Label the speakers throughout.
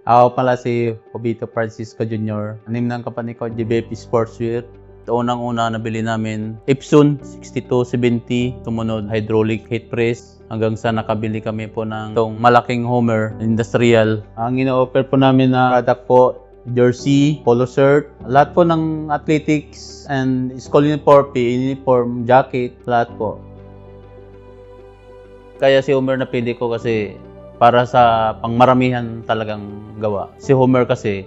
Speaker 1: Ako pala si Jovito Francisco Jr. Anim ng company ko, GBF Sportswear. Unang-una nabili namin Epson 6270, sumunod hydraulic heat press, hanggang sa nakabili kami po ng itong malaking Homer industrial. Ang ino-offer po namin na product po, jersey, polo shirt, lahat po ng athletics and school uniform, uniform, jacket, lahat po. Kaya si Homer napili ko kasi para sa pangmaramihan talagang gawa. Si Homer kasi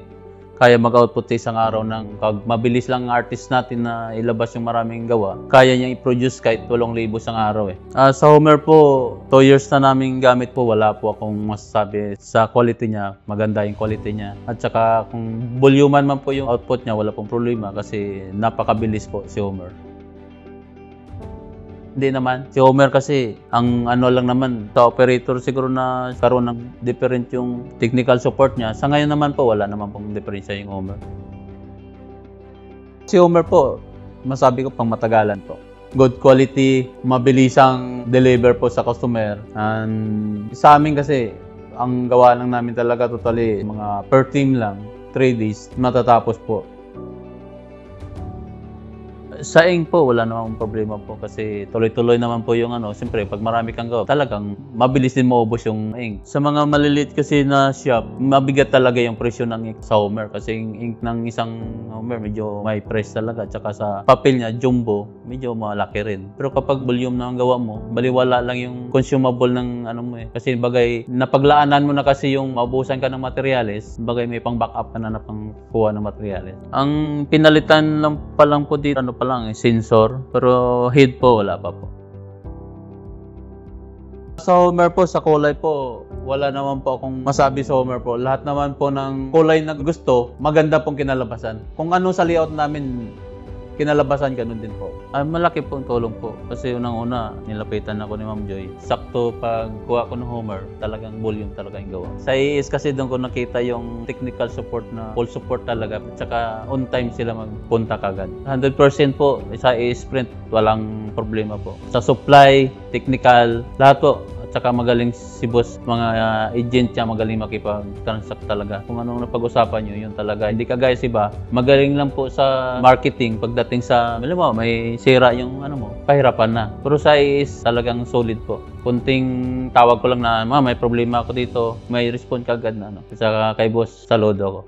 Speaker 1: kaya mag-output sa isang araw ng mabilis lang ang artist natin na ilabas yung maraming gawa. Kaya niyang i-produce kahit 8,000 isang araw eh. Sa Homer po, 2 years na namin gamit po. Wala po akong masasabi sa quality niya. Maganda yung quality niya. At saka kung volume man po yung output niya, wala pong problema kasi napakabilis po si Homer. Hindi naman. Si Homer kasi, ang ano lang naman, sa operator siguro na karoon ng different yung technical support niya. Sa ngayon naman po, wala naman pong diferensya yung Homer. Si Homer po, masabi ko pang matagalan po. Good quality, mabilisang deliver po sa customer. And sa amin kasi, ang gawa lang namin talaga totally, mga per team lang, 3 days, matatapos po. Sa ink po, wala namang problema po kasi tuloy-tuloy naman po yung siyempre pag marami kang gawa, talagang mabilis din maubos yung ink. Sa mga maliliit kasi na shop, mabigat talaga yung presyo ng ink sa Homer kasi yung ink ng isang Homer medyo may press talaga, tsaka sa papel niya, jumbo, medyo malaki rin. Pero kapag volume na ang gawa mo, baliwala lang yung consumable ng mo eh. Kasi bagay, napaglaanan mo na kasi yung maubusan ka ng materyales, bagay may pang backup ka na pangkuha ng materyales. Ang pinalitan lang pa lang po dito, sensor, pero head po wala pa po. Sa Homer po, sa kulay po, wala naman po akong masabi sa Homer po. Lahat naman po ng kulay na gusto, maganda pong kinalabasan. Kung ano sa layout namin, kinalabasan ganun din po. Malaki pong tulong po. Kasi unang-una, nilapitan ako ni Ma'am Joy. Sakto pag kuha ko ng Homer, talagang volume talaga yung gawa. Sa AES kasi doon ko nakita yung technical support na full support talaga. At saka on time sila magpunta kagad. 100% po sa AES Print, walang problema po. Sa supply, technical, lahat po. Tsaka magaling si boss, mga agent niya, magaling makipag-transact talaga. Kung anong napag-usapan nyo, yun talaga. Hindi kagaya si iba, magaling lang po sa marketing. Pagdating sa, alam mo, may sira yung pahirapan na. Pero sa is talagang solid po. Kunting tawag ko lang na, may problema ako dito, may respond kagad na. Saka kay boss, saludo ako.